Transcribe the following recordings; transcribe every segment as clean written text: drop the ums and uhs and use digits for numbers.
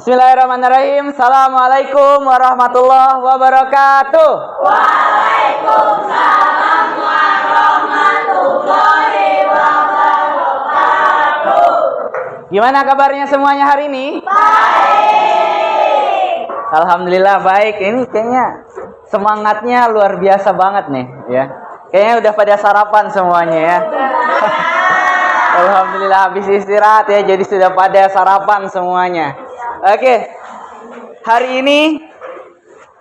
Bismillahirrahmanirrahim. Assalamualaikum warahmatullahi wabarakatuh. Waalaikumsalam warahmatullahi wabarakatuh. Gimana kabarnya semuanya hari ini? Baik. Alhamdulillah baik. Ini kayaknya semangatnya luar biasa banget nih ya. Kayaknya udah pada sarapan semuanya ya. Alhamdulillah habis istirahat ya, jadi sudah pada sarapan semuanya. Oke, hari ini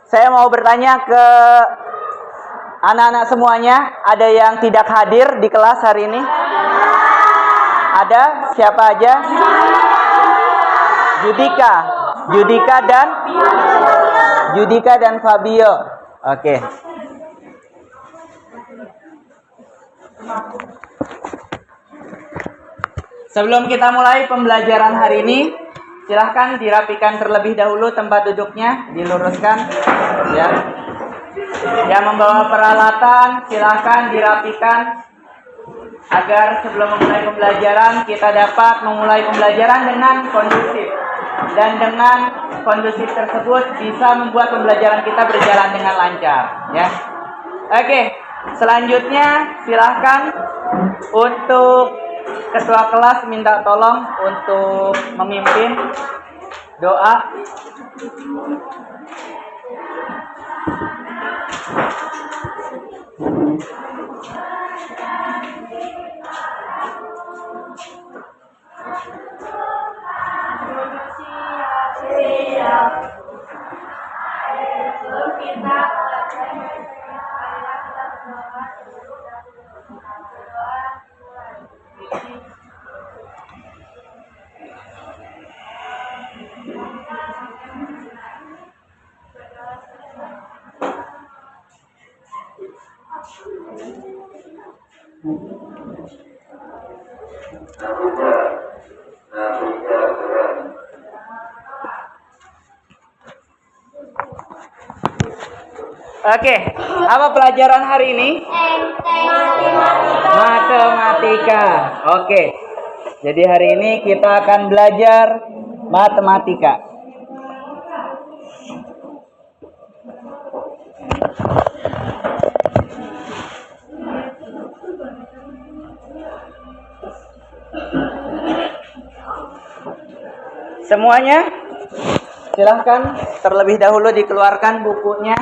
saya mau bertanya ke anak-anak semuanya. Ada yang tidak hadir di kelas hari ini? Ada? Siapa aja? Judika dan Fabio. Oke. Sebelum kita mulai pembelajaran hari ini, silahkan dirapikan terlebih dahulu tempat duduknya, diluruskan ya. Yang membawa peralatan silahkan dirapikan agar sebelum memulai pembelajaran kita dapat memulai pembelajaran dengan kondusif. Dan dengan kondusif tersebut bisa membuat pembelajaran kita berjalan dengan lancar ya. Oke, selanjutnya silahkan untuk ketua kelas minta tolong untuk memimpin doa. Oke, apa pelajaran hari ini? Matematika. Oke. Jadi hari ini kita akan belajar matematika. Semuanya silahkan terlebih dahulu dikeluarkan bukunya.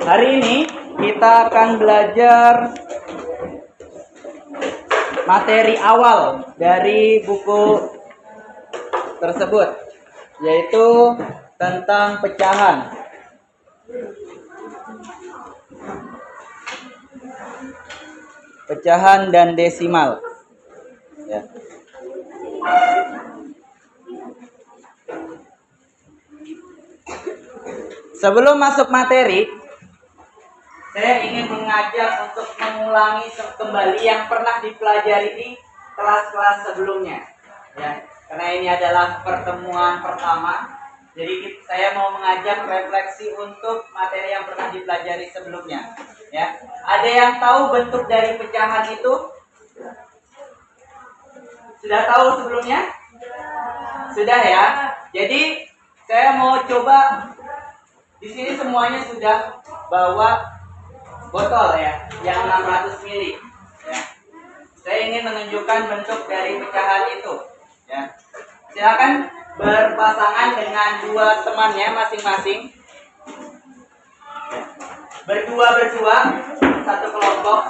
Hari ini kita akan belajar materi awal dari buku tersebut, yaitu tentang pecahan. Pecahan dan desimal. Ya. Sebelum masuk materi, saya ingin mengajak untuk mengulangi kembali yang pernah dipelajari di kelas-kelas sebelumnya. Ya, karena ini adalah pertemuan pertama, jadi saya mau mengajak refleksi untuk materi yang pernah dipelajari sebelumnya. Ya, ada yang tahu bentuk dari pecahan itu? Sudah tahu sebelumnya? Sudah ya. Jadi saya mau coba di sini semuanya sudah bawa botol ya, yang 600 ml. Ya. Saya ingin menunjukkan bentuk dari pecahan itu. Ya. Silakan berpasangan dengan dua temannya masing-masing. Berdua, satu kelompok.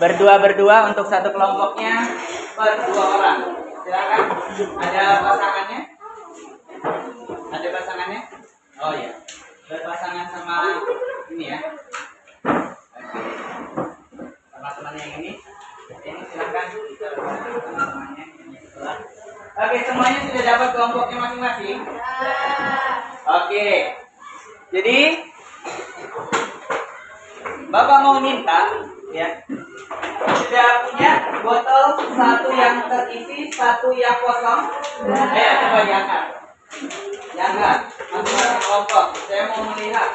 Berdua untuk satu kelompoknya per 2 orang. Silakan. Ada pasangannya? Ada pasangannya? Oh ya. Berpasangan sama ini ya. Oke. Sama temannya yang ini. Ini silakan teman-temannya ini sebelah. Oke, semuanya sudah dapat kelompoknya masing-masing? Oke. Jadi Bapak mau minta Ya. Sudah punya botol satu yang terisi, satu yang kosong. Ayo coba diangkat. Diangkat. Masing-masing kelompok. Saya mau melihat.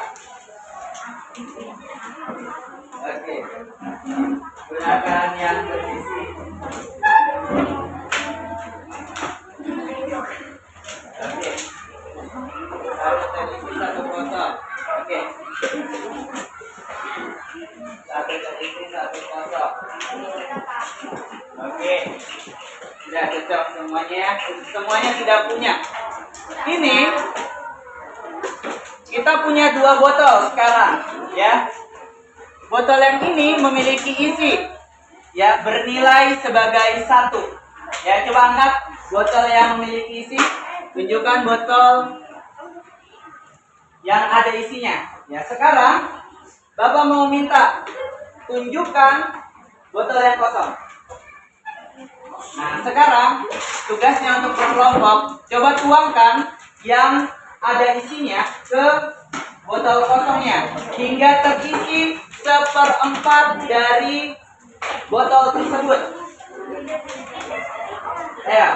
Oke. Gunakan yang terisi. Oke. Satu terisi, satu kosong. Oke. Satu terisi, satu kosong. Oke. Sudah cocok semuanya. Semuanya sudah punya. Ini kita punya dua botol sekarang, ya. Botol yang ini memiliki isi, ya, bernilai sebagai 1. Ya, coba angkat botol yang memiliki isi. Tunjukkan botol yang ada isinya. Ya, sekarang Bapak mau minta tunjukkan botol yang kosong. Nah, sekarang tugasnya untuk berkelompok, coba tuangkan yang ada isinya ke botol kosongnya hingga terisi 1/4 dari botol tersebut. Ayo,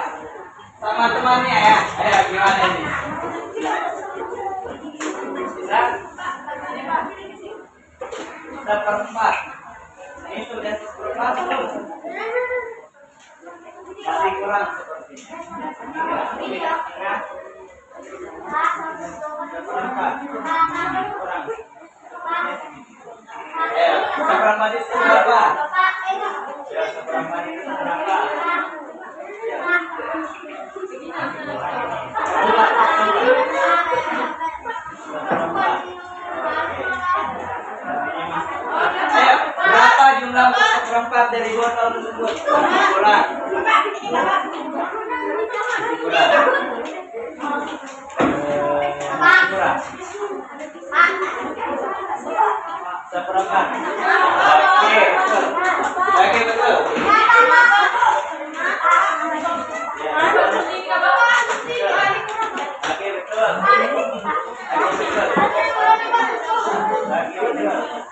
sama temannya ya. Ayo, gimana ini? Bisa? 1/4. Ini sudah 1/4 belum? Masih kurang sepertinya. Kurang. 1/4. Kurang. Ayo, 1/4 itu berapa? Ya, 1/4 itu berapa? Ayo, berapa jumlah untuk 1/4 dari botol tersebut? Kurang. Kurang. Kurang. 1/4. Oke, betul. Oke, betul. Oke, betul.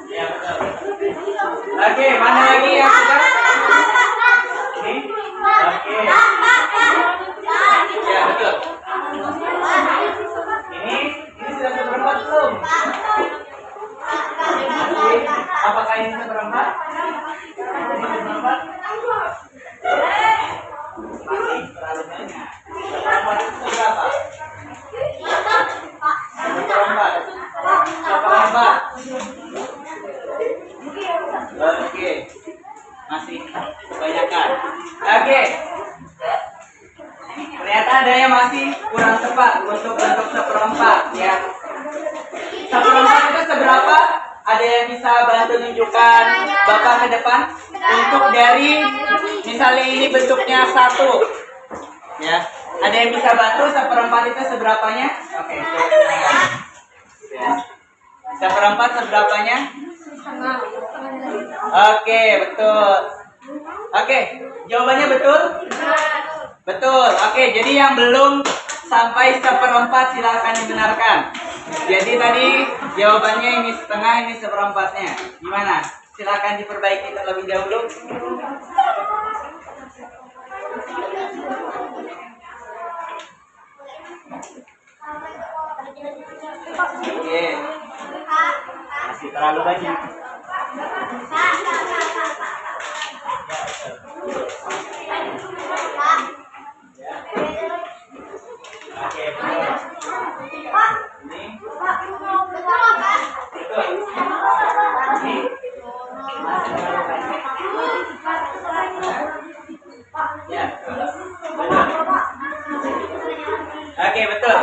Ya, betul. Oke, mana lagi yang sudah? Ini? Oke. Ya, betul. Ini sudah 1/4 belum? Apakah ini 1/4? Ini 1/4? Masih terlalu banyak. 1/4 itu berapa? 1/4. 1/4. Oke. Masih kebanyakan. Oke. Ternyata ada yang masih kurang tepat untuk bentuk 1/4, ya. 1/4 itu seberapa? Ada yang bisa bantu tunjukkan Bapak ke depan? Untuk dari misalnya ini bentuknya 1, ya. Ada yang bisa bantu 1/4 itu seberapanya? Oke. Ya. 1/4 seberapanya? Oke, betul. Oke, jawabannya betul? Betul. Oke, jadi yang belum sampai 1/4 silakan dibenarkan. Jadi tadi jawabannya ini setengah, ini 1/4-nya. Gimana? Silakan diperbaiki terlebih dahulu. Oke. Masih terlalu banyak. Oke, Oke, betul.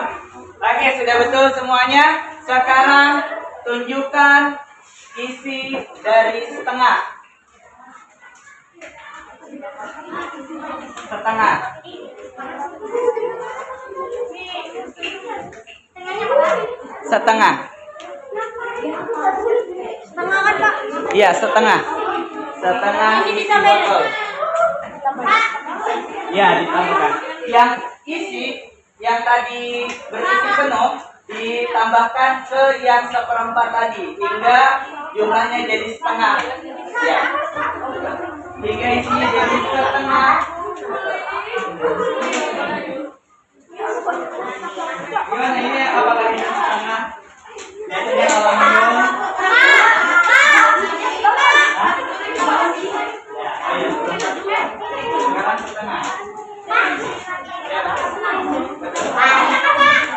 Oke, sudah betul semuanya. Sekarang tunjukkan isi dari setengah. Setengah. Setengah. Setengah kan, Pak? Iya, setengah. Setengah isi botol. Ya, ditambahkan. Yang isi, yang tadi berisi penuh, ditambahkan ke yang 1/4 tadi hingga jumlahnya jadi setengah. Ya. Hingga isinya jadi setengah. Gimana ini? Apakah ini setengah? Biasanya kalau minum.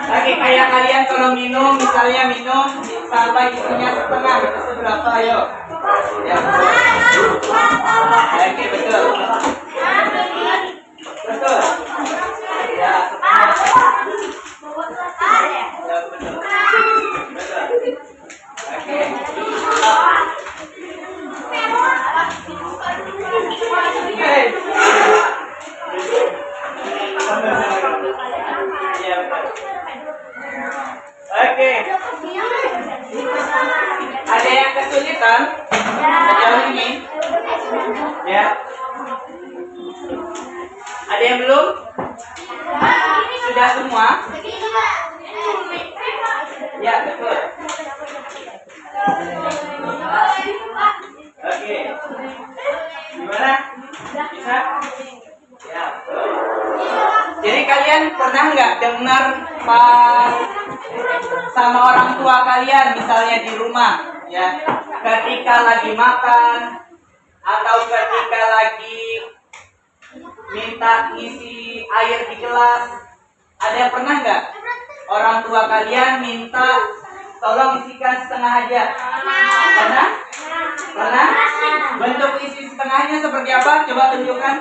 Oke, kayak kalian kalau minum, misalnya minum sampai isinya setengah, itu seberapa? Ayo. Ya. Oke, betul. Betul. Ya, setengah. Ya, betul. Betul. Oke. Oke. Ada yang kesulitan sejauh ini? Ya. Ada yang belum? Sudah semua? Ya, betul. Oke. Gimana? Bisa? Ya, betul. Jadi kalian pernah nggak dengar sama orang tua kalian misalnya di rumah, ya, ketika lagi makan atau ketika lagi minta isi air di gelas, ada yang pernah nggak orang tua kalian minta tolong isikan setengah aja? Pernah? Pernah? Bentuk isi setengahnya seperti apa? Coba tunjukkan.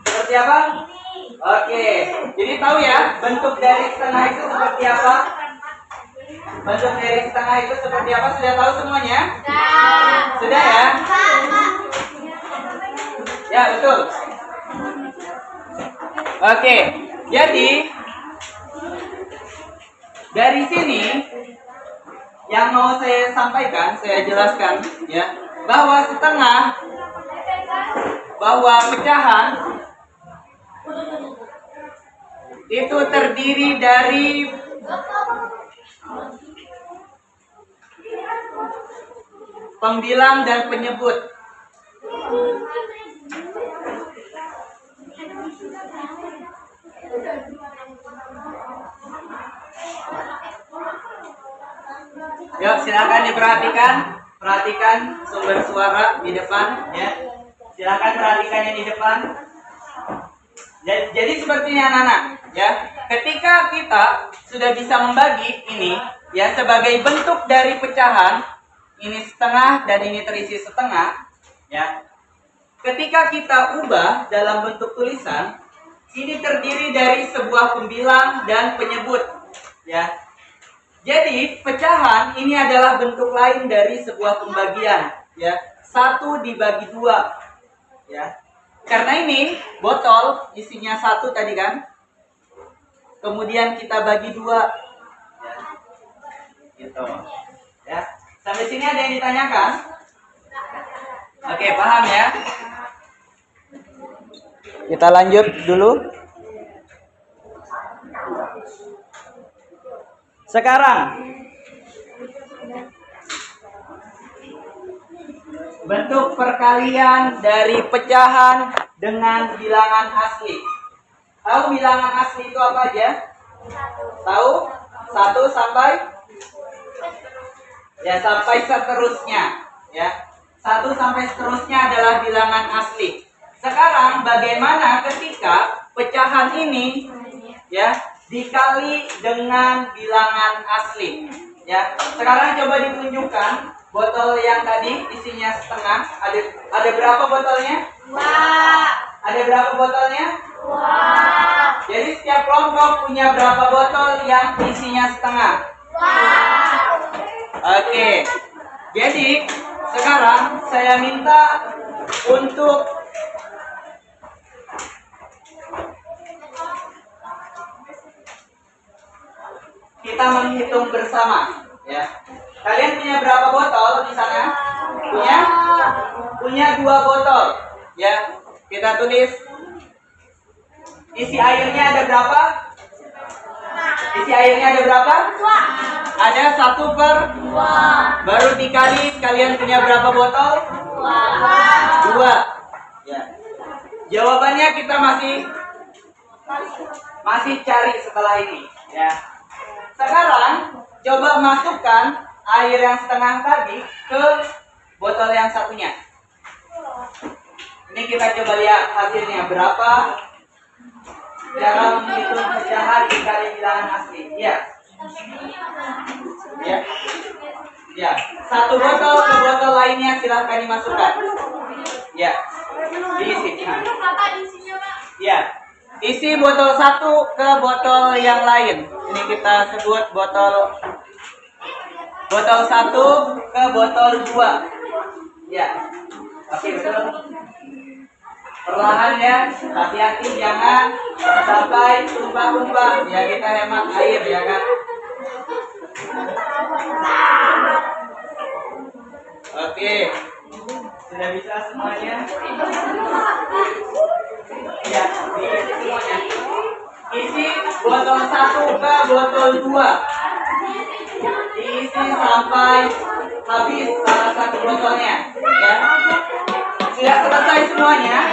Seperti apa? Oke, jadi tahu ya bentuk dari setengah itu seperti apa? Bentuk dari setengah itu seperti apa? Sudah tahu semuanya? Sudah ya? Ya, betul. Oke, jadi dari sini yang mau saya sampaikan, saya jelaskan ya, bahwa pecahan itu terdiri dari pembilang dan penyebut. Yuk, silakan diperhatikan. Perhatikan sumber suara di depan ya. Silakan perhatikan yang di depan. Jadi seperti ini anak-anak ya. Ketika kita sudah bisa membagi ini ya sebagai bentuk dari pecahan, ini setengah dan ini terisi setengah ya. Ketika kita ubah dalam bentuk tulisan, ini terdiri dari sebuah pembilang dan penyebut ya. Jadi pecahan ini adalah bentuk lain dari sebuah pembagian ya. 1 dibagi 2 ya. Karena ini botol isinya 1 tadi kan. Kemudian kita bagi 2 ya. Gitu. Ya. Sampai sini ada yang ditanyakan? Oke, paham ya? Kita lanjut dulu. Sekarang bentuk perkalian dari pecahan dengan bilangan asli. Tahu bilangan asli itu apa aja? Tahu? 1 sampai? Ya, sampai seterusnya. Ya, 1 sampai seterusnya adalah bilangan asli. Sekarang bagaimana ketika pecahan ini ya dikali dengan bilangan asli? Ya, sekarang coba ditunjukkan botol yang tadi isinya setengah. Ada berapa botolnya? 2. Ada berapa botolnya? 2. Jadi setiap kelompok punya berapa botol yang isinya setengah? 2. Oke. Jadi sekarang saya minta untuk kita menghitung bersama, ya. Kalian punya berapa botol di sana? Punya 2 botol, ya. Kita tulis isi airnya ada berapa? Isi airnya ada berapa? Ada 1/2. Baru dikali, kalian punya berapa botol? 2. Ya. Jawabannya kita masih cari setelah ini. Ya. Sekarang coba masukkan air yang setengah tadi ke botol yang satunya. Ini kita coba lihat hasilnya berapa. Cara menghitung pecahan dikali bilangan asli. Ya. Ya. Ya. Satu botol ke botol lainnya silahkan dimasukkan. Ya. Diisi. Ya. Isi botol satu ke botol yang lain. Ini kita sebut botol satu ke botol 2. Ya. Oke, betul. Perlahan ya, hati-hati jangan sampai tumpah-tumpah. Ya, kita hemat air ya kan. Oke. Sudah bisa semuanya? Ya, diisi semuanya. Isi botol 1 ke botol 2. Diisi sampai habis salah satu botolnya. Ya. Sudah selesai semuanya?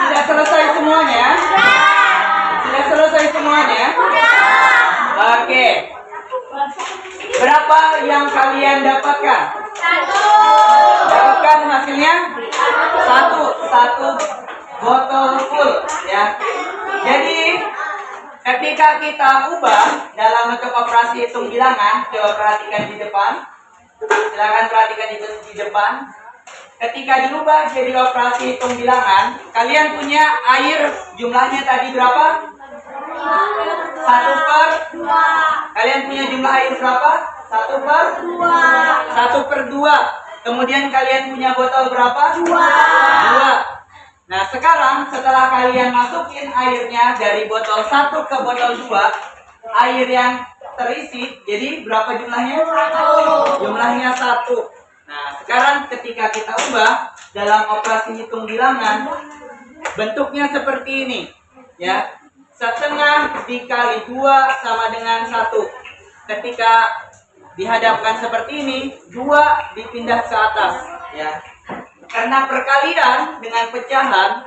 Sudah selesai semuanya? Sudah selesai semuanya? Oke. Berapa yang kalian dapatkan? Dapatkan hasilnya? Satu botol full ya. Jadi ketika kita ubah dalam bentuk operasi hitung bilangan, coba perhatikan di depan. Silakan perhatikan di depan. Ketika dirubah jadi operasi hitung bilangan, kalian punya air jumlahnya tadi berapa? 1/2. Kalian punya jumlah air berapa? 1/2. Kemudian kalian punya botol berapa? 2. Nah sekarang setelah kalian masukin airnya dari botol 1 ke botol 2, air yang terisi jadi berapa jumlahnya? Jumlahnya 1. Nah sekarang ketika kita ubah dalam operasi hitung bilangan, bentuknya seperti ini ya. Setengah dikali 2 sama dengan 1. Ketika dihadapkan seperti ini, 2 dipindah ke atas ya. Karena perkalian dengan pecahan,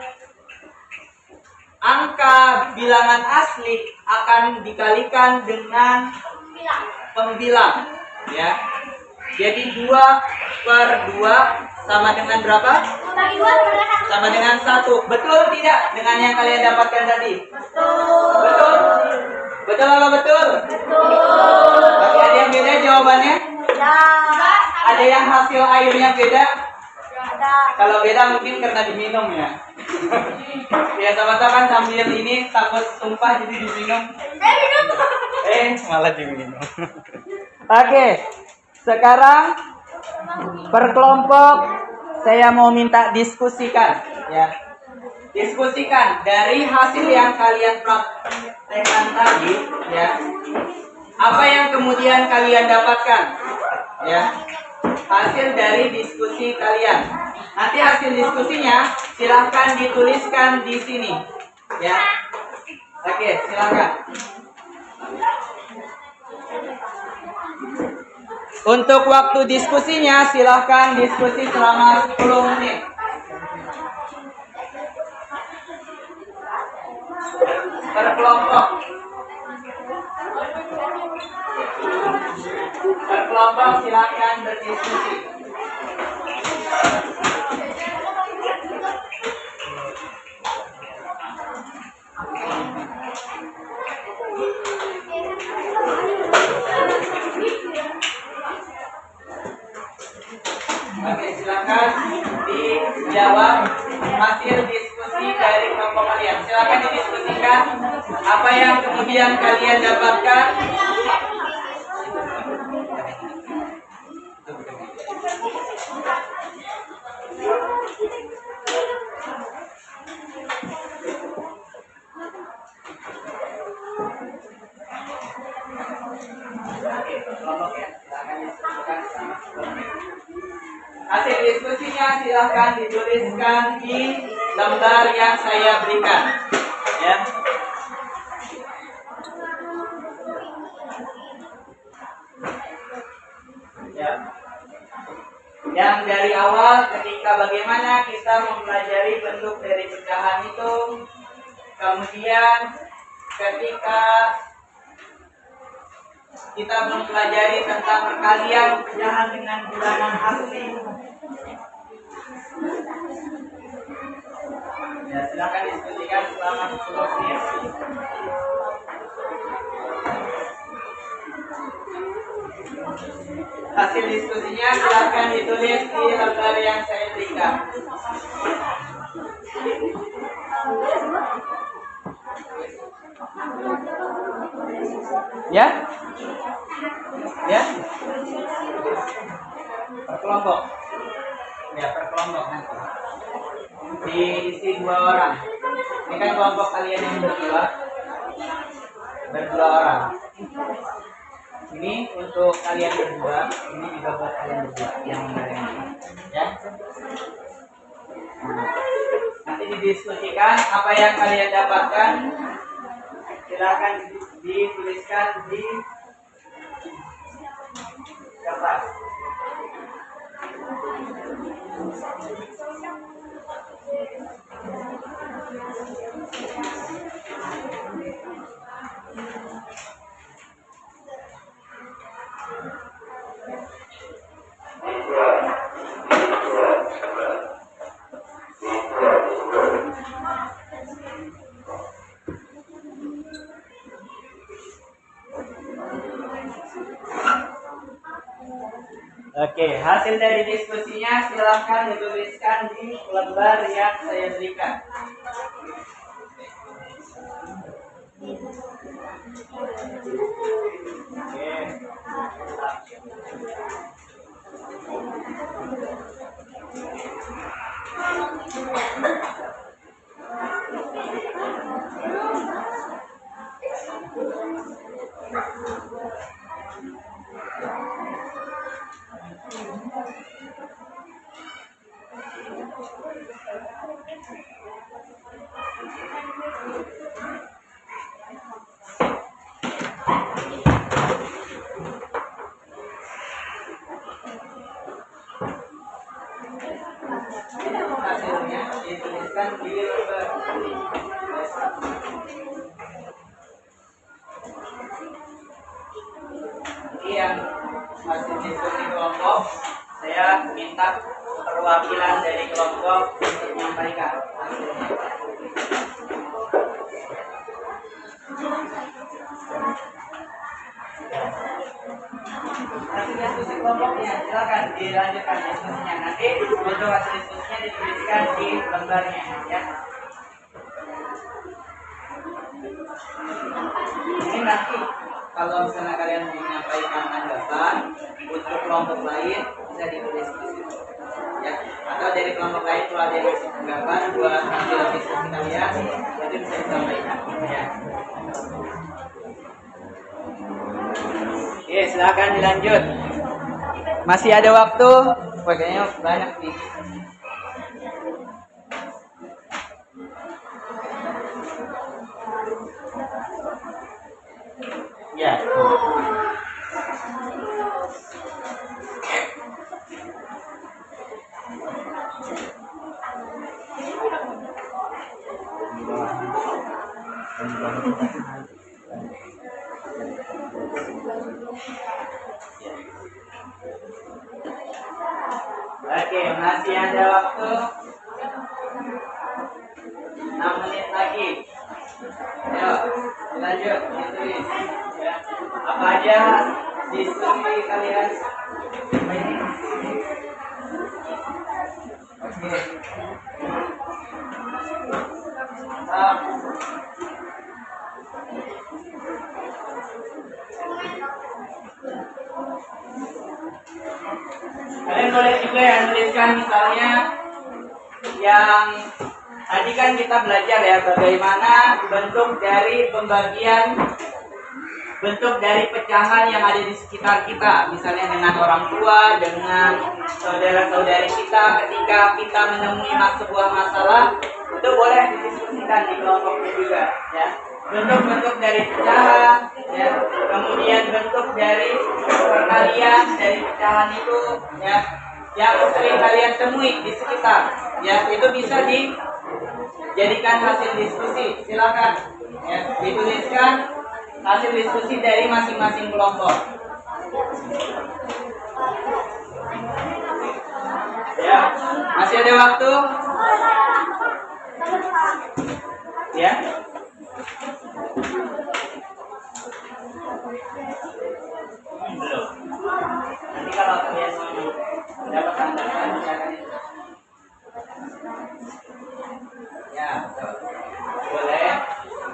angka bilangan asli akan dikalikan dengan pembilang ya. Jadi 2/2 sama dengan berapa? Sama dengan 1. Betul tidak dengan yang kalian dapatkan tadi? Betul. Betul apa betul? Tapi ada yang beda jawabannya? Ada yang hasil airnya beda? Kalau beda mungkin karena diminum ya. Ya sama-sama kan sambil ini takut tumpah jadi diminum. Malah diminum. Oke. Sekarang per kelompok saya mau minta diskusikan ya. Diskusikan dari hasil yang kalian praktekkan tadi ya. Apa yang kemudian kalian dapatkan ya. Hasil dari diskusi kalian. Nanti hasil diskusinya silahkan dituliskan di sini ya. Oke, silahkan. Untuk waktu diskusinya silahkan diskusi selama 10 menit. Per kelompok. Per kelompok silahkan berdiskusi. Oke, silakan dijawab hasil diskusi dari kelompok kalian. Silakan didiskusikan apa yang kemudian kalian dapatkan. Hasil diskusinya silahkan dituliskan di lembar yang saya berikan ya. Yang dari awal ketika bagaimana kita mempelajari bentuk dari pecahan itu, kemudian ketika kita mempelajari tentang perkalian pecahan dengan bilangan asli. Ya, silakan diskusikan selama 10 menit. Hasil diskusinya silakan ditulis di lembar yang saya berikan. Ya? Ya? Per kelompok. Ya, per kelompok nanti. Diisi 2 orang. Ini kan kelompok kalian yang berdua orang. Ini untuk kalian berdua, ini juga buat kalian berdua yang ini. Ya. Nanti didiskusikan apa yang kalian dapatkan. Silakan dituliskan di kertas. Oke, hasil dari diskusinya silahkan dituliskan di lembar yang saya berikan. Hasilnya dituliskan di lembar. Ini yang hasil diskusi kelompok, saya minta perwakilan dari kelompok untuk menyampaikan hasilnya. Hasil diskusi kelompoknya silakan dilanjutkan diskusinya. Nanti untuk hasil diskusinya dituliskan di lembarnya, ya. Ini nanti kalau misalnya kalian mau menyampaikan tanggapan untuk kelompok lain bisa ditulis di situ, ya. Atau dari kelompok lain kalau ada yang kasih tanggapan buat hasil diskusi kalian itu bisa disampaikan, ya. Oke, silakan dilanjut. Masih ada waktu, kayaknya banyak nih. Ya. Oke, masih ada waktu 6 menit lagi. Ayo, lanjut ditulis. Ya. Apa aja diskusi kalian? Oke. Kalian boleh juga ya tuliskan misalnya yang tadi kan kita belajar ya bagaimana bentuk dari pembagian, bentuk dari pecahan yang ada di sekitar kita, misalnya dengan orang tua, dengan saudara-saudari kita. Ketika kita menemui sebuah masalah, itu boleh didiskusikan di kelompoknya juga, ya. Bentuk-bentuk dari pecahan, ya. Kemudian bentuk dari perkalian dari pecahan itu, ya. yang sering kalian temui di sekitar. Ya, itu bisa dijadikan hasil diskusi. Silakan ya, dituliskan hasil diskusi dari masing-masing kelompok. Ya, masih ada waktu? Ya. Belum. Nanti kalau kalian mau mendapat tanggapan, silakan. Ya, betul. Boleh.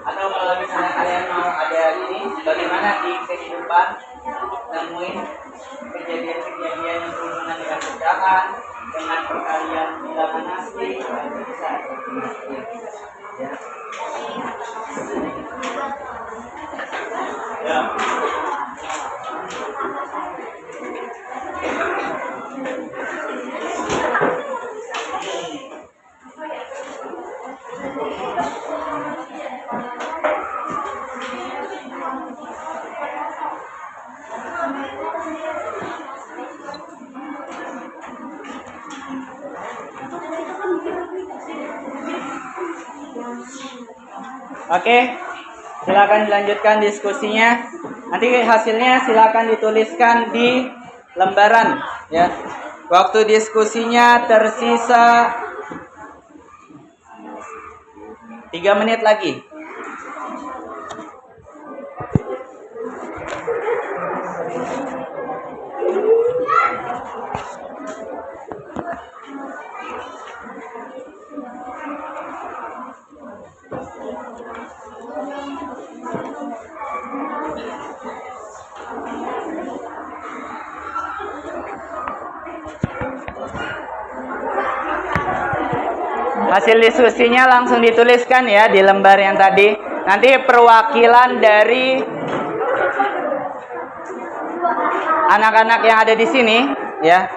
Atau kalau misalnya kalian mau ada ini, bagaimana di kehidupan nemuin kejadian-kejadian yang berhubungan dengan kerjaan, dengan perkalian bilangan asli, itu bisa. Ya. Ya. Oke, silakan dilanjutkan diskusinya. Nanti hasilnya silakan dituliskan di lembaran ya. Waktu diskusinya tersisa 3 menit lagi. Hasil diskusinya langsung dituliskan ya di lembar yang tadi. Nanti perwakilan dari anak-anak yang ada di sini ya,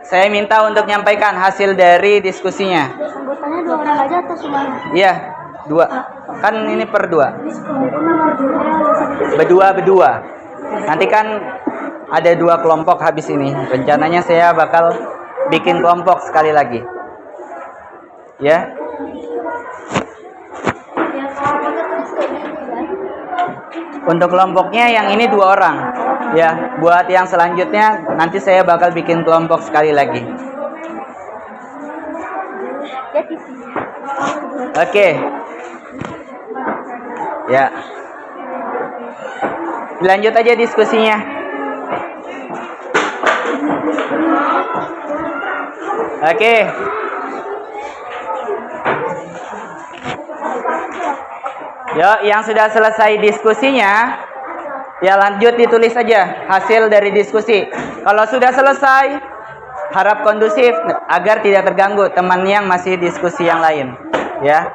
saya minta untuk menyampaikan hasil dari diskusinya. Anggotanya 2 orang aja atau semua? Iya, 2. Kan ini per 2. Berdua. Nanti kan ada 2 kelompok habis ini. Rencananya saya bakal bikin kelompok sekali lagi. Ya. Untuk kelompoknya yang ini 2 orang. Ya, buat yang selanjutnya nanti saya bakal bikin kelompok sekali lagi. Oke. Ya. Lanjut aja diskusinya. Oke. Yo, yang sudah selesai diskusinya, ya lanjut ditulis saja hasil dari diskusi. Kalau sudah selesai, harap kondusif agar tidak terganggu teman yang masih diskusi yang lain. Ya.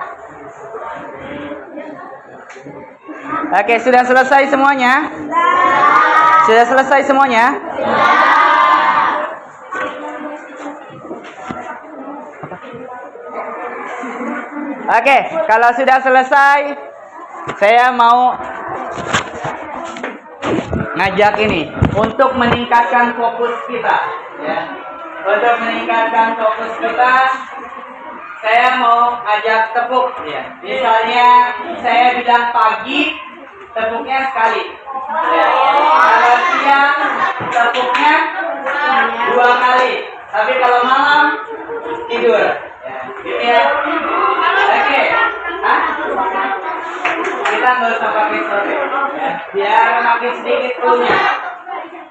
Oke, sudah selesai semuanya? Sudah selesai semuanya? Oke, kalau sudah selesai, saya mau ngajak ini untuk meningkatkan fokus kita, ya. Untuk meningkatkan fokus kita, saya mau ajak tepuk, ya. Misalnya saya bilang pagi, tepuknya sekali. Ya. Kalau siang, tepuknya 2 kali. Tapi kalau malam tidur. Ya. Gitu ya. Oke. Hah? Kita nggak usah pakai sore, ya. Biar makin sedikit cluenya,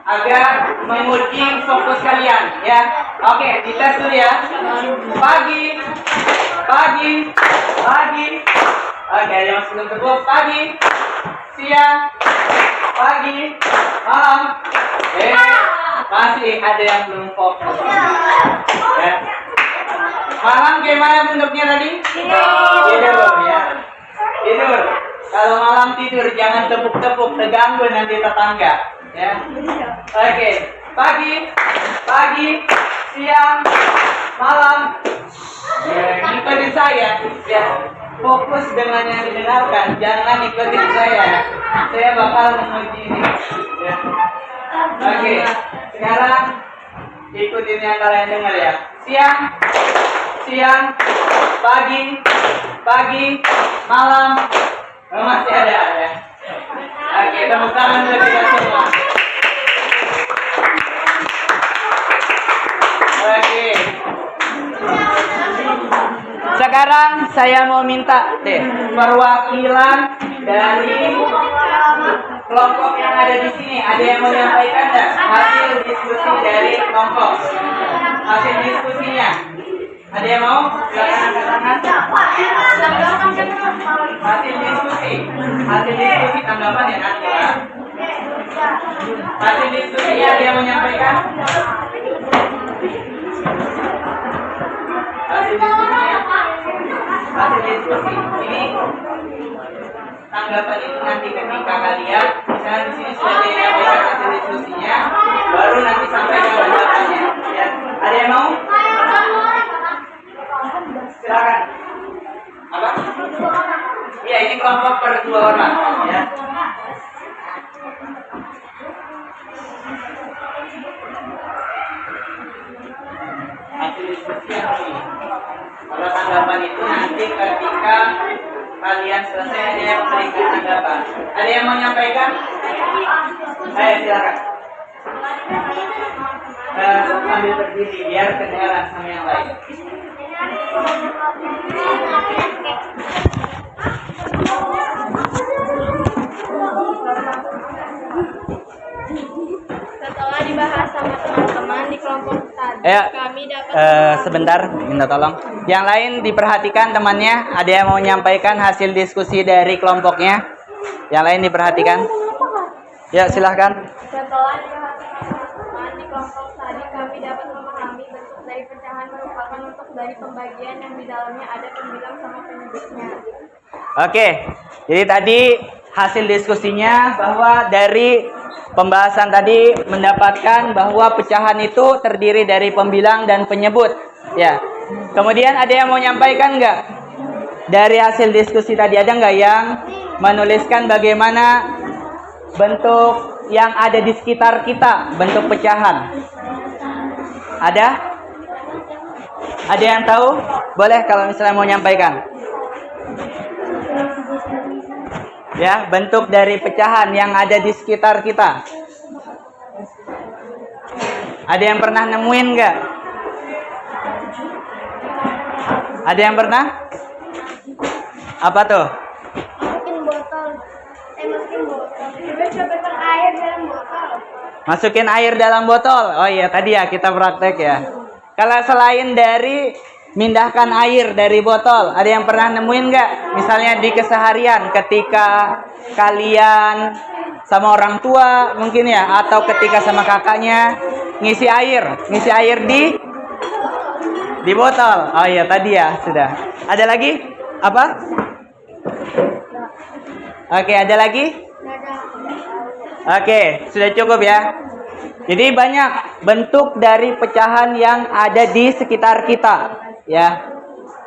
agar menguji fokus kalian, ya. Oke, dites dulu ya. Pagi. Oke, yang sebelum tepuk pagi, siang, pagi, malam. Masih ada yang belum fokus. Ya. Malam gimana bentuknya tadi? Tidur, ya. Tidur. Kalau malam tidur jangan tepuk-tepuk, terganggu nanti tetangga, ya. Oke. Pagi, siang, malam. Ya, ikutin saya, ya. Fokus dengan yang didengarkan, jangan ikutin saya. Saya bakal menguji ini. Ya. Oke. Sekarang ikutin yang kalian dengar ya. Siang, siang, pagi, pagi, malam. Oh, masih ada ya. Oke, tepuk tangan dulu kita semua. Oke. Sekarang saya mau minta deh perwakilan dari kelompok yang ada di sini. Ada yang mau menyampaikan nggak hasil diskusi dari kelompok? Hasil diskusinya. Ada yang mau? Silakan angkat tangan. Hasil diskusi. Hasil diskusi tanggapan ya nanti ya. Hasil diskusinya ada yang menyampaikan? Hasil diskusinya. Hasil diskusi ini tanggapan itu nanti ketika kalian misalnya di sini sudah menyampaikan hasil diskusinya, baru nanti sampai ke tanggapannya. Ya. Ada yang mau? Silakan. Apa? Iya, ini kelompok per 2 orang. Ya. Hasil diskusi yang ini. Kalau tanggapan itu nanti ketika kalian selesai ada yang memberikan tanggapan. Ada yang mau menyampaikan? Ayo silakan. Sambil berdiri biar kedengaran sama yang lain. Setelah dibahas sama teman-teman di kelompok tadi, kami dapat sebentar, minta tolong. Yang lain diperhatikan temannya. Ada yang mau menyampaikan hasil diskusi dari kelompoknya? Yang lain diperhatikan. Ya, silahkan. Setelah dibahas sama teman di kelompok tadi, kami dapat memahami bentuk dari pecahan merupakan bentuk dari pembagian yang di dalamnya ada pembilang sama penyebutnya. Oke, jadi tadi hasil diskusinya bahwa dari pembahasan tadi mendapatkan bahwa pecahan itu terdiri dari pembilang dan penyebut. Ya. Kemudian ada yang mau menyampaikan nggak? Dari hasil diskusi tadi ada nggak yang menuliskan bagaimana bentuk yang ada di sekitar kita, bentuk pecahan? Ada? Ada yang tahu? Boleh kalau misalnya mau menyampaikan. Ya, bentuk dari pecahan yang ada di sekitar kita. Ada yang pernah nemuin nggak? Ada yang pernah? Apa tuh? Masukin botol. Masukin botol. Coba air dalam botol. Masukin air dalam botol. Oh iya, tadi ya kita praktek ya. Kalau selain dari mindahkan air dari botol, ada yang pernah nemuin nggak? Misalnya di keseharian ketika kalian sama orang tua mungkin ya, atau ketika sama kakaknya ngisi air di botol. Oh iya, tadi ya sudah. Ada lagi? Apa? Oke, ada lagi? Oke, sudah cukup ya. Jadi banyak bentuk dari pecahan yang ada di sekitar kita, ya.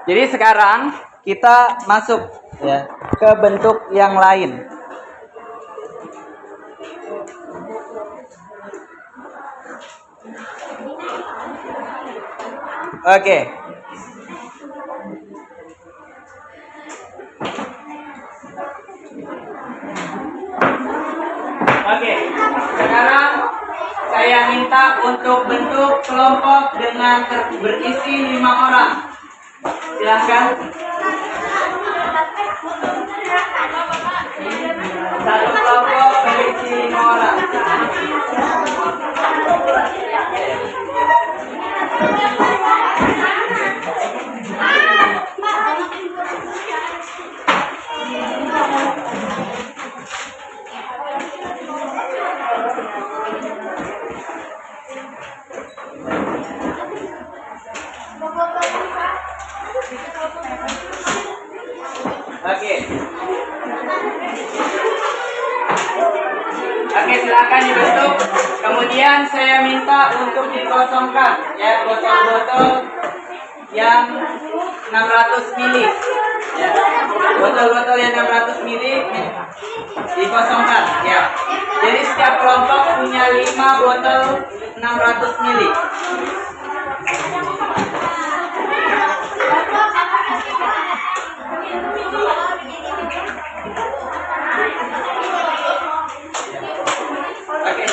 Jadi sekarang kita masuk ya ke bentuk yang lain. Oke. Oke. Sekarang saya minta untuk bentuk kelompok dengan berisi 5 orang. Silahkan. Satu kelompok berisi 5 orang. Oke, silakan dibentuk. Kemudian saya minta untuk dikosongkan ya botol-botol yang 600 ml. Ya. Botol-botol yang 600 ml dikosongkan ya. Jadi setiap kelompok punya 5 botol 600 mili. Oke,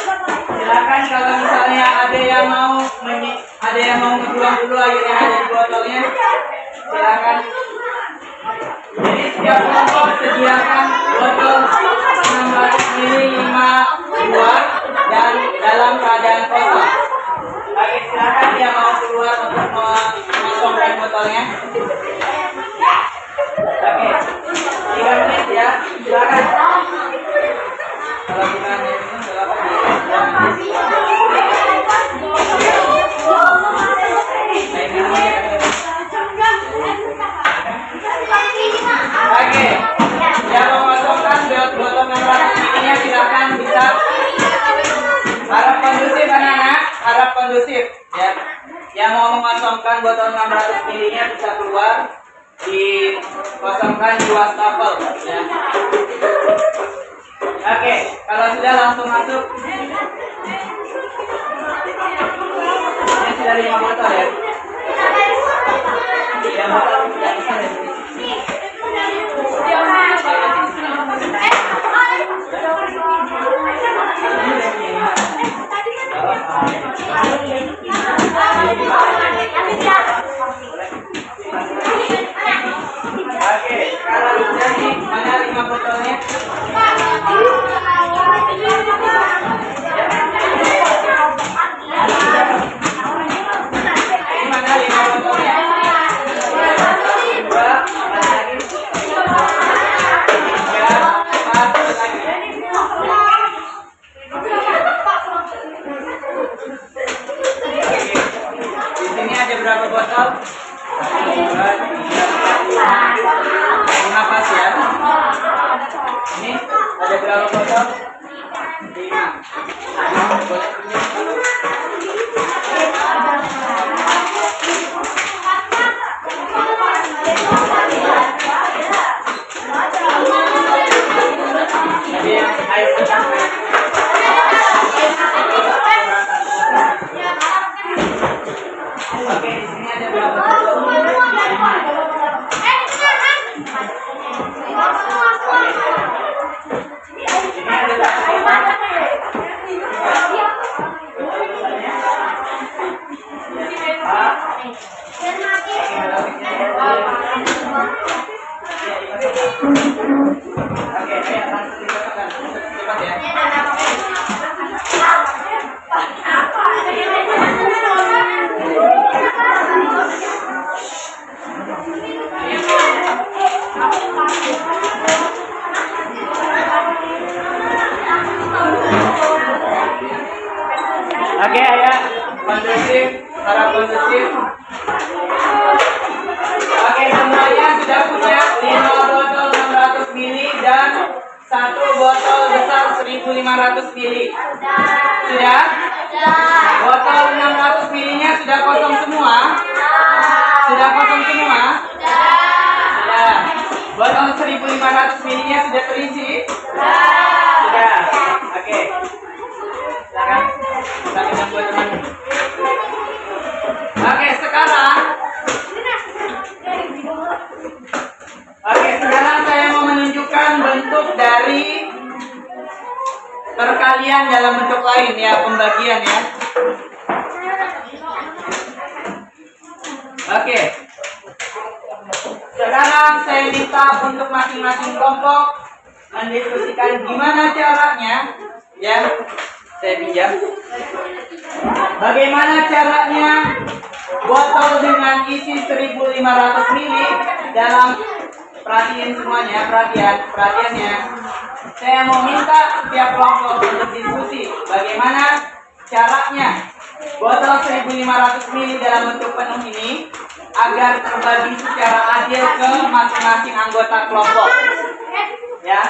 silakan kalau misalnya ada yang mau ngejual dulu air yang ada di botolnya, silakan. Jadi setiap kelompok sediakan botol 600 mili 5 buah dan dalam keadaan kosong. Oke, silakan yang mau keluar untuk mengosongkan botolnya. Oke, 3 menit ya, silakan. Kalau bukan minum, silakan. Oke, yang mau mengosongkan botol 600 mili-nya silakan bisa. Harap kondusif anak-anak, harap kondusif ya. Yang mau mengosongkan botol 600 mili-nya bisa keluar, dikosongkan di wastafel ya. Oke, kalau sudah langsung masuk. Ini sudah 5 botol ya. Yang botol yang besar ya. Oke, sekarang jadi mana 5 botolnya? Ini mana 5 botolnya? 2, lagi. 3, 4 lagi. Di sini ada berapa botol? 1, 2, 3, 5 pas ya. Ini ada berapa botol? 5. Boleh tunjuk dulu. Jadi air pecah. Oke, di sini ada berapa botol? 5. Ini ada satu botol. Oke, ayo langsung dikosongkan. Cepat ya. Oke, ayo kondusif, para kondusif. Oke, semuanya sudah punya 5 botol 600 mili dan 1 botol besar 1500 mili. Sudah? Botol 600 milinya sudah kosong semua? Sudah kosong semua? Sudah. Botol 1500 milinya sudah terisi? Sudah. Oke. Silakan. Silakan yang buat teman. Oke, sekarang saya mau menunjukkan bentuk dari perkalian dalam bentuk lain ya, pembagian ya. Oke. Sekarang saya minta untuk masing-masing kelompok mendiskusikan gimana caranya ya. Saya pinjam. Bagaimana caranya botol dengan isi 1500 mili dalam, perhatiin semuanya, perhatiannya. Saya mau minta setiap kelompok untuk diskusi bagaimana caranya botol 1500 mili dalam bentuk penuh ini agar terbagi secara adil ke masing-masing anggota kelompok. Ya,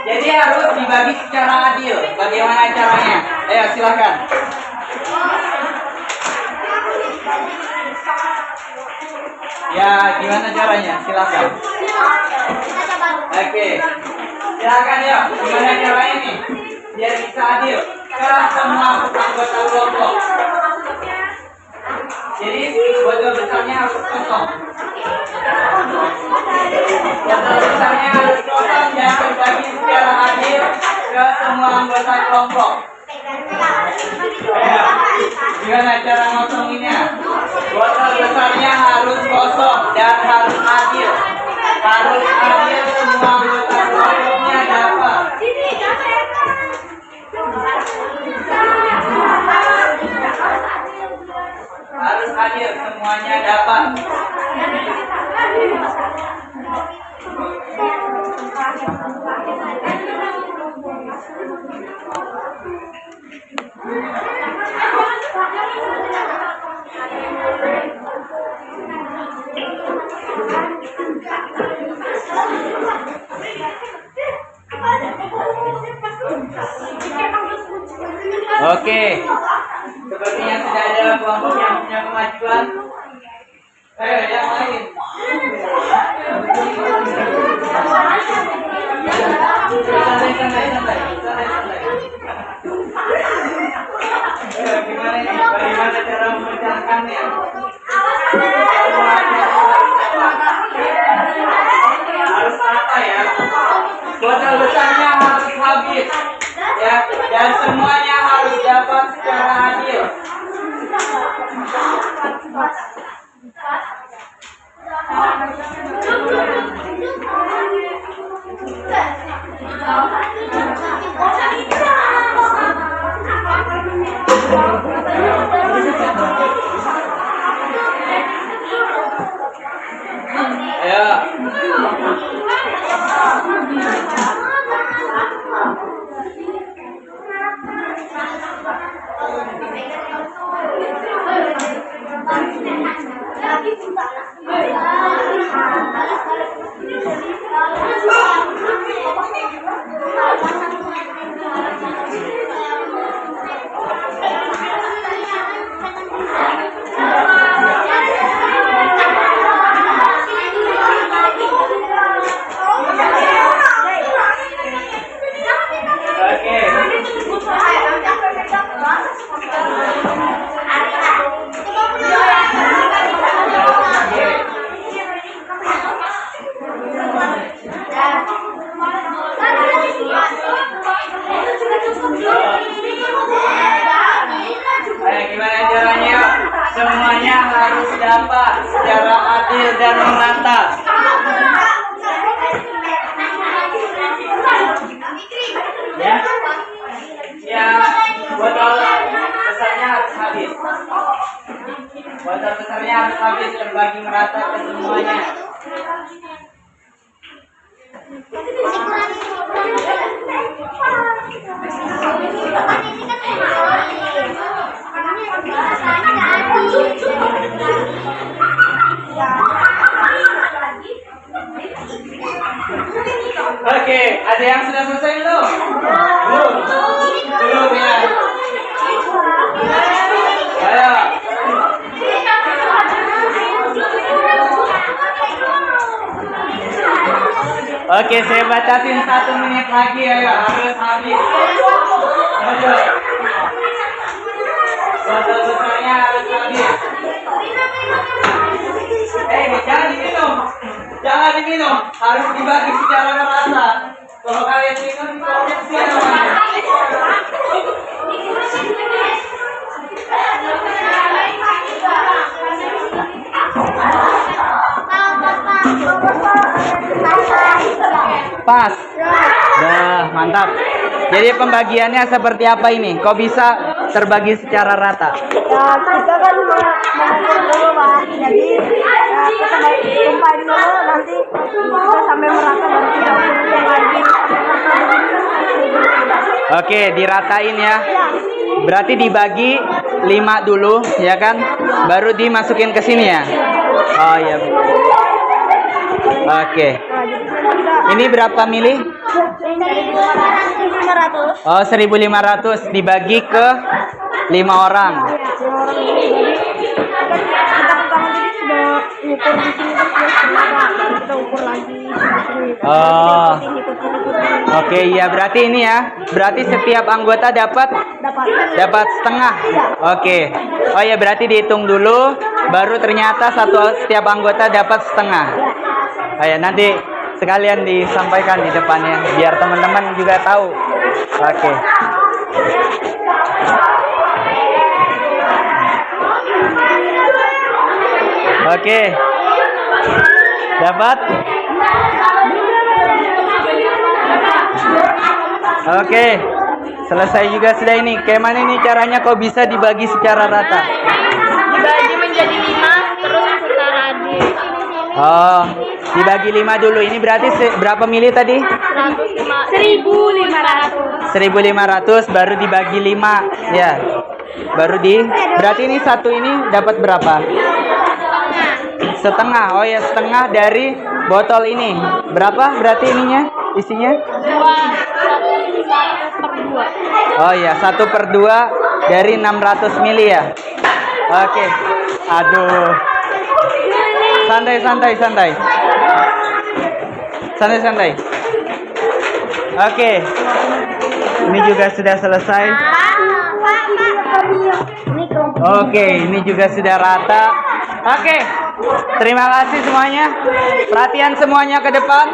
jadi harus dibagi secara adil. Bagaimana caranya? Ayo silakan. Ya, gimana caranya? Silakan. Oke, silakan ya. Gimana caranya nih? Biar bisa adil. ke semua anggota kelompok. Jadi botol besarnya harus kosong. Botol besarnya harus kosong dan berbagi secara adil ke semua anggota kelompok. Ya, gimana cara ngosonginnya? Botol besarnya harus kosong dan harus adil. Harus adil, semua anggota kelompoknya dapat. Harus adil, semuanya dapat. Oke, sepertinya sudah ada kelompok yang punya kemajuan. Ayo, yang lain. Santai. Gimana nih? Bagaimana cara memecahkannya? Harus rata ya. Botol besarnya harus habis. Ya, dan semuanya harus dapat secara adil. Gimana caranya? Semuanya harus dapat secara adil dan merata. Ya, botol besarnya harus habis. Botol besarnya harus habis, terbagi merata ke semuanya. Oke, ada yang sudah selesai belum? Belum ya. Ayo. Oke, saya batasin 1 menit lagi, ayo, harus habis. Ayo. Botol besarnya harus habis. Jangan diminum. Jangan diminum, harus dibagi secara merata. Kalau kalian minum, korupsi namanya. Pas. Dah, mantap. Jadi pembagiannya seperti apa ini? Kok bisa terbagi secara rata? Ya, kita kan mengukur dulu, Pak. Jadi, kita tumpahin dulu, nanti kita sampai merata, baru kita ukur lagi. Oke, diratain ya. Berarti dibagi 5 dulu, ya kan? Baru dimasukin ke sini ya? Oh iya. Oke. Ini berapa mili? 1.500. Oh, 1.500 dibagi ke 5 orang. Kita ukur di sini kan kita ukur lagi di sini. Oh. Ikutin. Oke, iya berarti ini ya. Berarti setiap anggota dapat Dapat. setengah. Oke. Oh ya berarti dihitung dulu baru ternyata setiap anggota dapat setengah. Oh ya nanti sekalian disampaikan di depannya biar teman-teman juga tahu. Oke. Oke. Dapat? Oke. Selesai juga sudah ini. Kayak mana ini caranya kok bisa dibagi secara rata? Dibagi menjadi 5 terus secara adil. Oh, dibagi 5 dulu. Ini berarti berapa mili tadi? 1.500. 1.500 baru dibagi 5. Ya. Berarti ini satu ini dapat berapa? Setengah. Oh ya, setengah dari botol ini. Berapa berarti ininya? Isinya? 1/2. Oh ya, 1/2 dari 600 mili ya. Oke. Aduh. Santai. Oke. Ini juga sudah selesai. Oke, ini juga sudah rata. Oke. Terima kasih semuanya. Perhatian semuanya ke depan.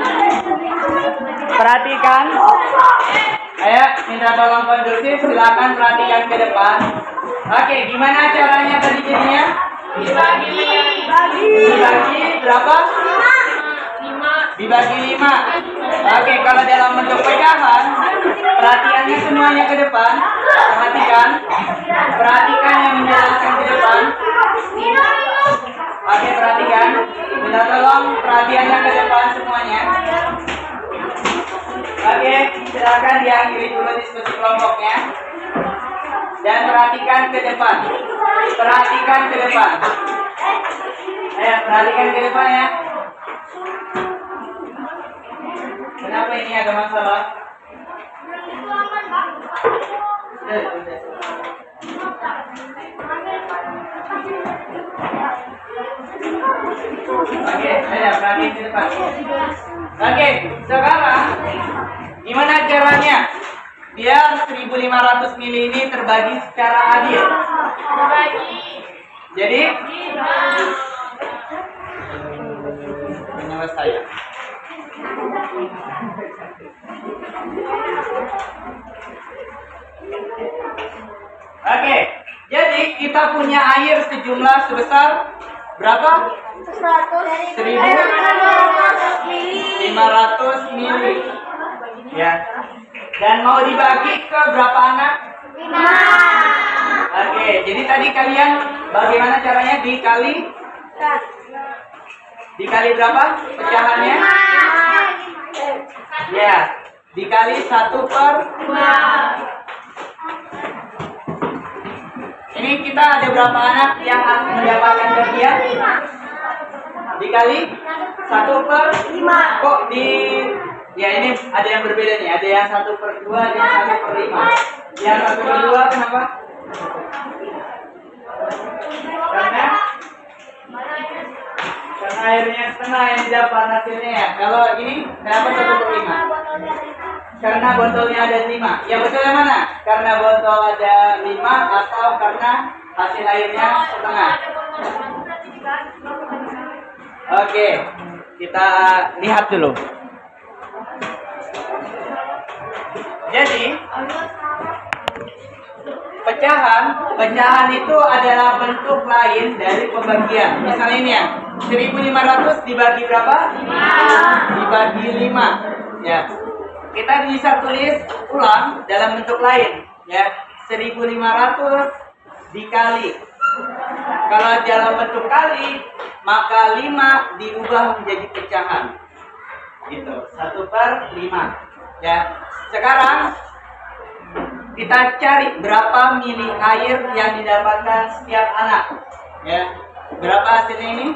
Perhatikan. Ayo, minta tolong kondusif. Silakan perhatikan ke depan. Oke, gimana caranya tadi jadinya? Dibagi berapa? 5. Dibagi 5. Oke, kalau dalam bentuk pecahan, perhatiannya semuanya ke depan. Perhatikan yang menjelaskan ke depan. Oke, perhatikan. Minta tolong perhatiannya ke depan semuanya. Oke, silakan diakhiri dulu diskusi kelompoknya. Dan perhatikan ke depan. Ayo, perhatikan ke depan ya. Kenapa ini ada masalah? Sudah. Oke, ayo perhatikan ke depan. Oke, sekarang gimana caranya biar 1.500 mili ini terbagi secara adil? Jadi menurut saya Oke, jadi kita punya air sejumlah sebesar berapa? 1.500 mili. Ya. Dan mau dibagi ke berapa anak? 5. Oke, jadi tadi kalian bagaimana caranya dikali berapa pecahannya? Ya, dikali 1/2. Ini kita ada berapa anak yang mendapatkan bagian? Dikali 1/5. Kok ya ini ada yang berbeda nih. Ada yang 1/2, ada yang 1/5. Yang 1/2 kenapa? Karena airnya setengah yang didapat hasilnya ya. Kalau ini kenapa 1/5? Karena botolnya ada 5. Yang betul yang mana? Karena botol ada 5 atau karena hasil airnya setengah? Oke, kita lihat dulu. Jadi pecahan itu adalah bentuk lain dari pembagian. Misalnya ini ya, 1.500 dibagi berapa? 5. Dibagi 5. Ya. Kita bisa tulis ulang dalam bentuk lain, ya. 1.500 dikali. Kalau dalam bentuk kali, maka 5 diubah menjadi pecahan. Gitu, 1/5. Ya. Sekarang kita cari berapa mili air yang didapatkan setiap anak. Ya. Berapa hasilnya ini?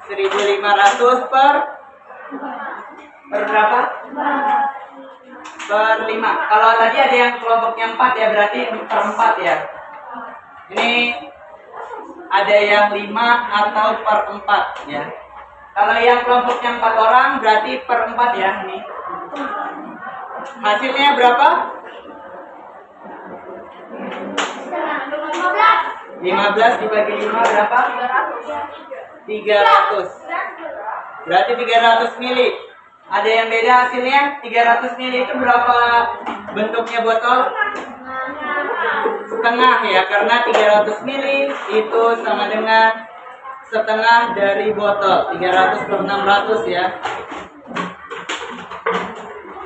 1.500 per berapa? Per 5. Kalau tadi ada yang kelompoknya 4 ya, berarti per 4 ya. Ini ada yang 5 atau per 4 ya. Kalau yang kelompoknya 4 orang berarti per 4 ya ini. Hasilnya berapa? 15 dibagi 5 berapa? 300. Berarti 300 mili. Ada yang beda hasilnya? 300 mili itu berapa bentuknya botol? Setengah ya, karena 300 mili itu sama dengan setengah dari botol. 300 per 600 ya.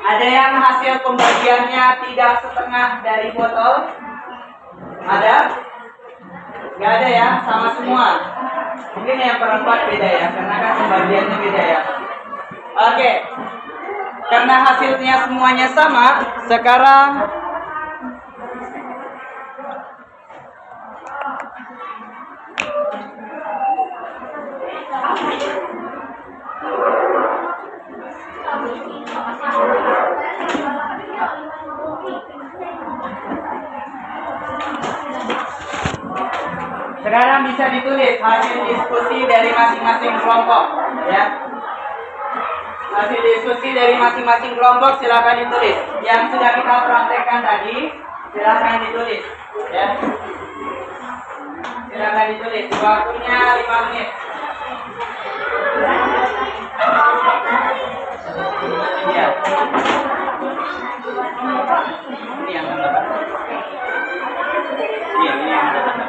Ada yang hasil pembagiannya tidak setengah dari botol? Ada? Nggak ada ya, sama semua. Mungkin yang perempat beda ya, karena kan pembagiannya beda ya. Oke, karena hasilnya semuanya sama, sekarang bisa ditulis hasil diskusi dari masing-masing kelompok ya. Hasil diskusi dari masing-masing kelompok silakan ditulis. Yang sudah kita praktekkan tadi silakan ditulis ya. Silakan ditulis. Waktunya 5 menit. Ya. Ini yang tanda. Iya, ini yang tanda.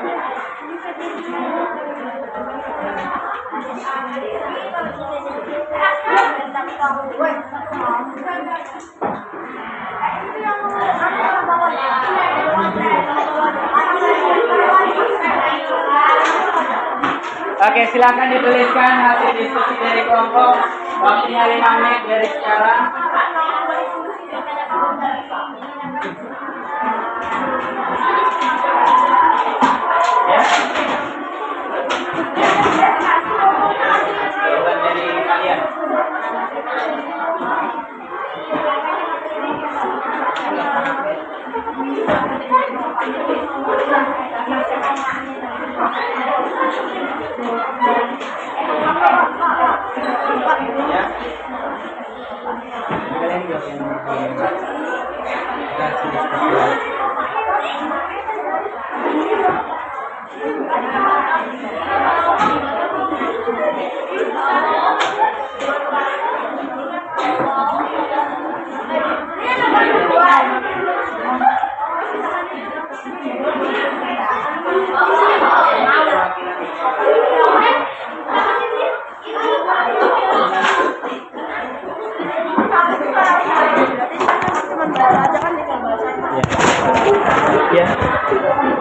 Oke, silakan dituliskan hasil diskusi dari kelompok. Waktunya 5 menit dari sekarang. Ya. Jawaban dari kalian. Ya. Kalian jawab ya.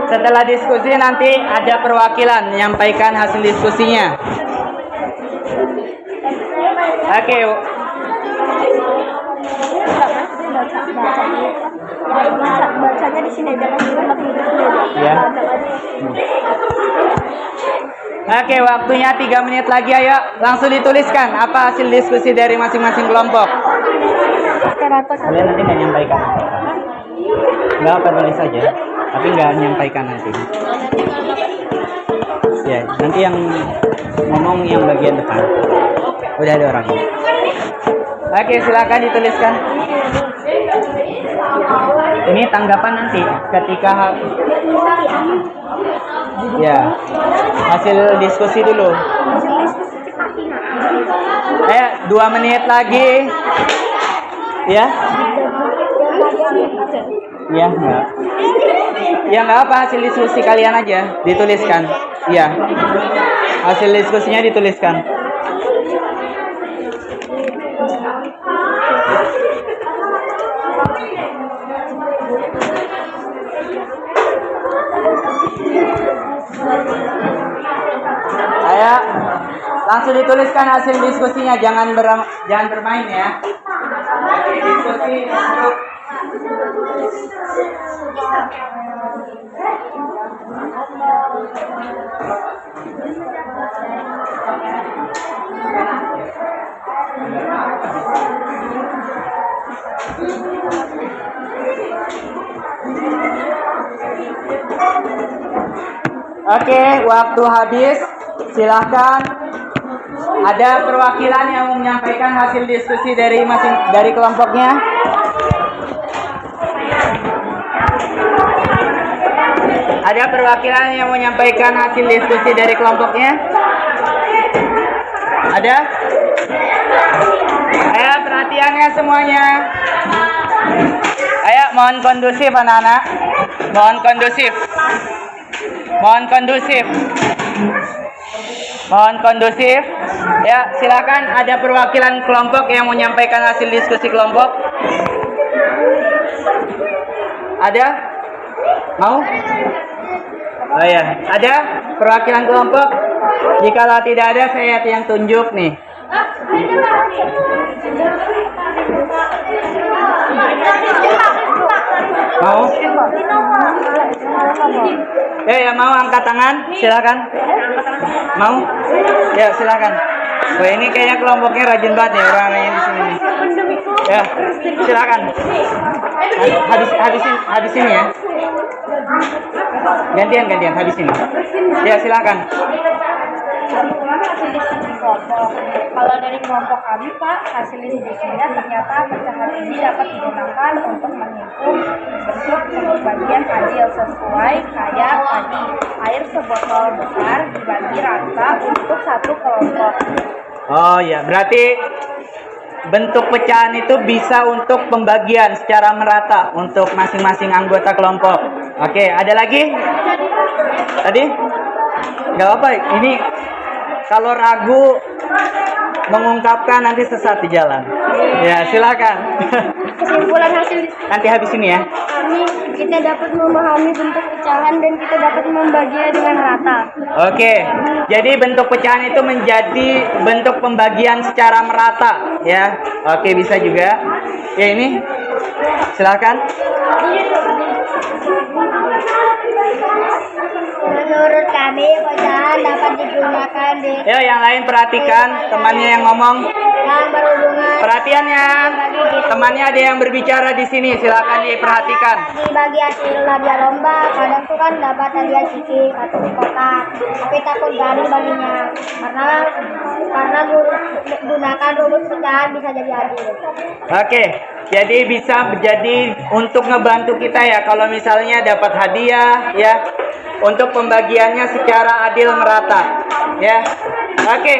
Setelah diskusi nanti ada perwakilan menyampaikan hasil diskusinya. Oke. Bacanya di sini aja kan ya. Oke, waktunya 3 menit lagi, ayo langsung dituliskan apa hasil diskusi dari masing-masing kelompok. Kalian nanti nggak nyampaikan apa-apa. Nggak apa, tulis saja, tapi nggak nyampaikan nanti. Ya, nanti yang ngomong yang bagian depan. Udah ada orangnya. Oke, silakan dituliskan. Ini tanggapan nanti ketika ya hasil diskusi dulu. Ayo 2 menit lagi. Ya. Ya, enggak. Ya enggak apa, hasil diskusi kalian aja dituliskan. Ya. Hasil diskusinya dituliskan. Ayo, langsung dituliskan hasil diskusinya, jangan bermain ya. Diskusi untuk Oke, waktu habis. Silahkan Ada perwakilan yang menyampaikan hasil diskusi dari kelompoknya? Ada perwakilan yang menyampaikan hasil diskusi dari kelompoknya? Ada? Ayo perhatiannya semuanya. Ayo mohon kondusif anak-anak. Mohon kondusif. Mohon kondusif. Mohon kondusif. Ya, silakan ada perwakilan kelompok yang menyampaikan hasil diskusi kelompok. Ada? Mau? Oh ya, ada perwakilan kelompok? Jikalau tidak ada, saya yang tunjuk nih. Mau? Ya, mau angkat tangan, silakan. Mau? Ya, silakan. Wah, ini kayaknya kelompoknya rajin banget ya orang-orang di sini nih. Ya, silakan. Habisin ya. Gantian habisin. Ya, silakan. Kalau dari kelompok kami, Pak, hasil diskusinya ternyata pecahan ini dapat digunakan untuk menghitung bentuk pembagian adil sesuai kayak tadi. Air sebotol besar dibagi rata untuk satu kelompok. Oh ya, berarti bentuk pecahan itu bisa untuk pembagian secara merata untuk masing-masing anggota kelompok. Oke, ada lagi? Tadi? Gak apa-apa, ini kalau ragu mengungkapkan nanti sesat di jalan. Ya, silakan. Kesimpulan hasil diskusi Nanti habis ini ya. kami, kita dapat memahami bentuk pecahan dan kita dapat membaginya dengan rata. Oke, jadi bentuk pecahan itu menjadi bentuk pembagian secara merata, ya. Oke, bisa juga. Ya ini, silakan. Menurut kami, pecahan dapat digunakan di Ya, yang lain perhatikan temannya yang ngomong. yang berhubungan Perhatian ya. Temannya ada yang berbicara di sini, silakan diperhatikan. dibagi hasil hadiah lomba. Kadang tuh kan dapat hadiah ciki satu kotak, tapi takut garing baginya karena gunakan rumus pecahan bisa jadi adil. Oke, jadi bisa jadi untuk ngebantu kita ya kalau misalnya dapat hadiah ya untuk pembagiannya secara adil merata ya. Oke.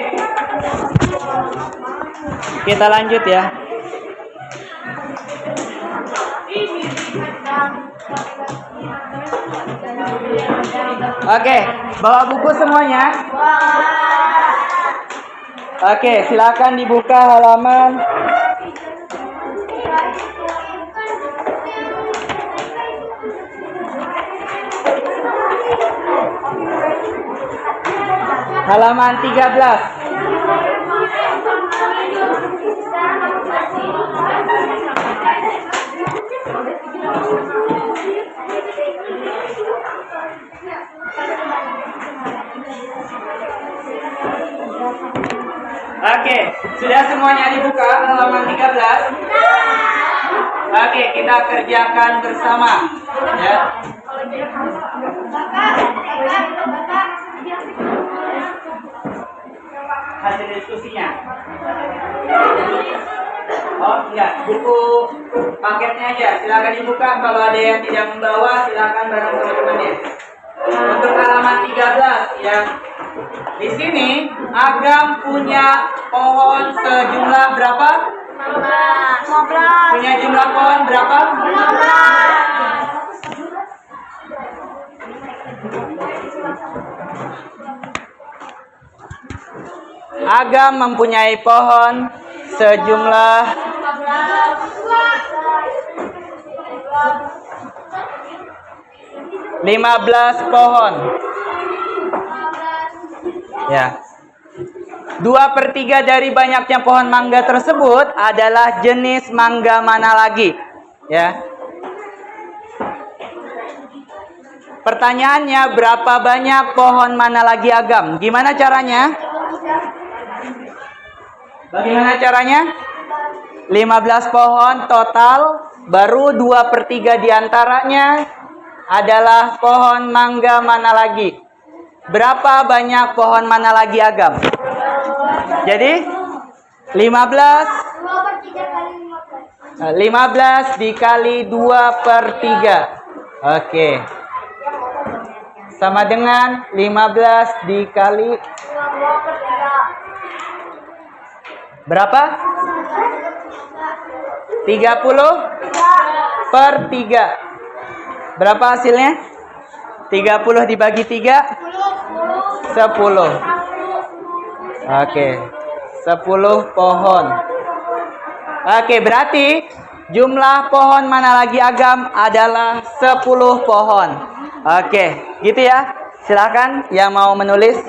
Kita lanjut ya. Oke, bawa buku semuanya. Oke, silakan dibuka halaman halaman 13. Oke, sudah semuanya dibuka halaman 13. Oke, kita kerjakan bersama ya. Hasil diskusinya. Oh enggak, buku paketnya aja. Silakan dibuka. Kalau ada yang tidak membawa, silakan bareng teman-temannya. Untuk halaman 13 ya. Di sini Agam punya pohon sejumlah berapa? 15. Punya jumlah pohon berapa? 15. Agam mempunyai pohon sejumlah 15 pohon. Ya. 2/3 dari banyaknya pohon mangga tersebut adalah jenis mangga mana lagi? Ya. Pertanyaannya, berapa banyak pohon mana lagi Agam? Gimana caranya? Bagaimana caranya? 15 pohon total, baru 2/3 diantaranya adalah pohon mangga mana lagi? Berapa banyak pohon mana lagi Agam? Jadi 15 dikali 2 per 3. Oke. Sama dengan 15 dikali berapa? 30 per 3. Berapa hasilnya? 30 dibagi 3? 10. Oke. 10 pohon. Oke, berarti jumlah pohon mana lagi Agam adalah 10 pohon. Oke, gitu ya. Silakan yang mau menulis.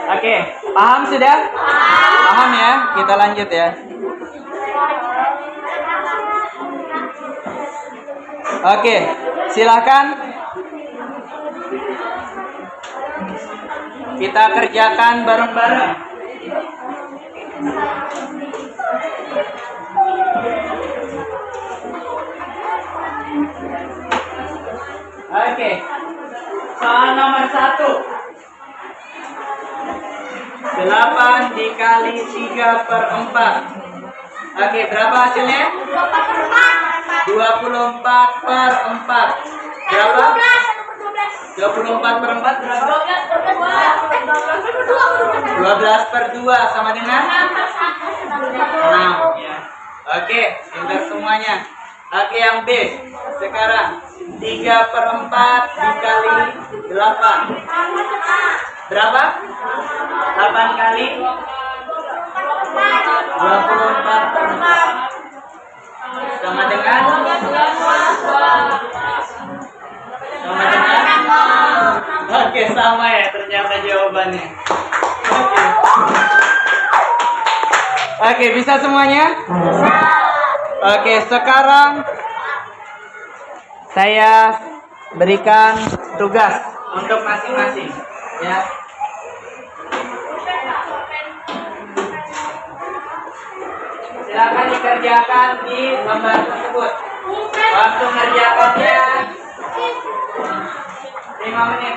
Oke, paham sudah? Paham ya? Kita lanjut ya. Oke, silakan. Kita kerjakan bareng-bareng. Oke, soal nomor 1. 8 dikali 3 per 4. Oke, berapa hasilnya? 24 per 4. Berapa? 24 per 4 berapa? 12 per 2 sama dengan 6 ya. Oke, pintar semuanya. Oke, yang B. Sekarang 3 per 4 dikali 8. Berapa? 8 kali 24 per 4 sama dengan Oke, sama ya ternyata jawabannya. Oke, bisa semuanya? Oke, sekarang saya berikan tugas untuk masing-masing ya. Silakan dikerjakan di lembar tersebut. Waktu mengerjakannya 5 menit.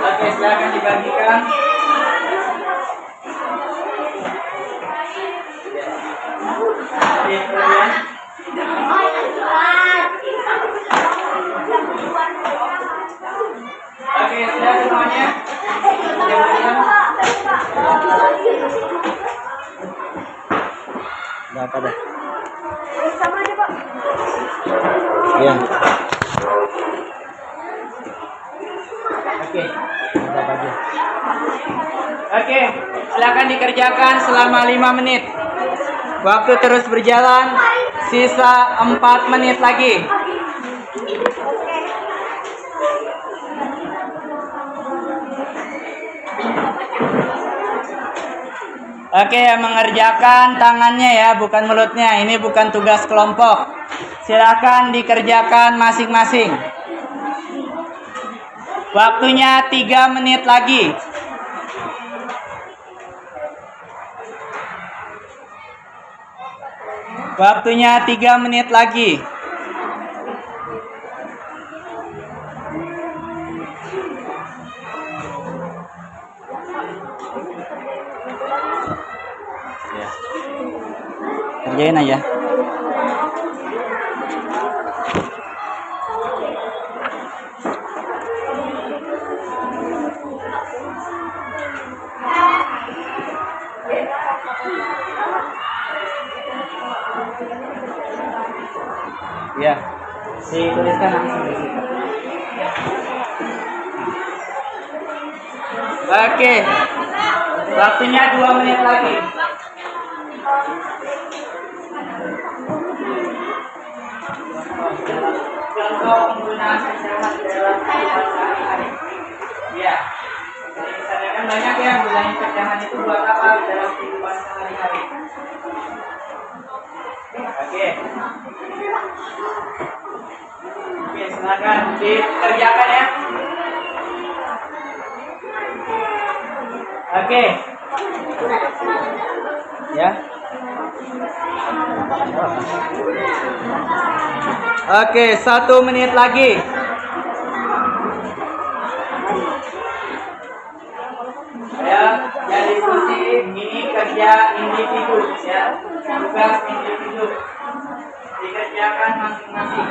Oke, silakan dibagikan. Oke, sudah semuanya. Berapa dah? Sama aja, Pak. Iya. Oke, kita bagi. Oke, silakan dikerjakan selama 5 menit. Waktu terus berjalan, sisa 4 menit lagi. Oke, yang mengerjakan tangannya ya, bukan mulutnya. Ini bukan tugas kelompok. Silakan dikerjakan masing-masing. Waktunya 3 menit lagi. Waktunya 3 menit lagi. Ya. Kerjain aja. Ya, dituliskan langsung di situ. Oke, waktunya 2 menit lagi. contoh penggunaan pecahan dalam kehidupan sehari-hari. Ya, jadi misalnya kan banyak ya gunain pecahan itu buat apa dalam kehidupan sehari-hari. Oke. Oke, silakan dikerjakan ya. Oke. Ya. Oke, 1 menit lagi. Ya, diskusi ini kerja individu ya, tugas individu dikerjakan masing-masing.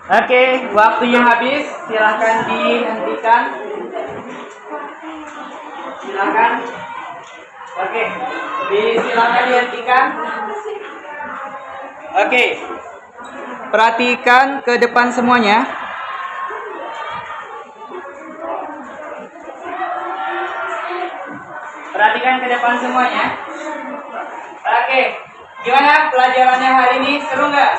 Oke, waktunya habis. Silahkan dihentikan. Silakan. Oke, silakan dihentikan. Oke, perhatikan ke depan semuanya. Perhatikan ke depan semuanya. Oke, gimana pelajarannya hari ini? Seru nggak?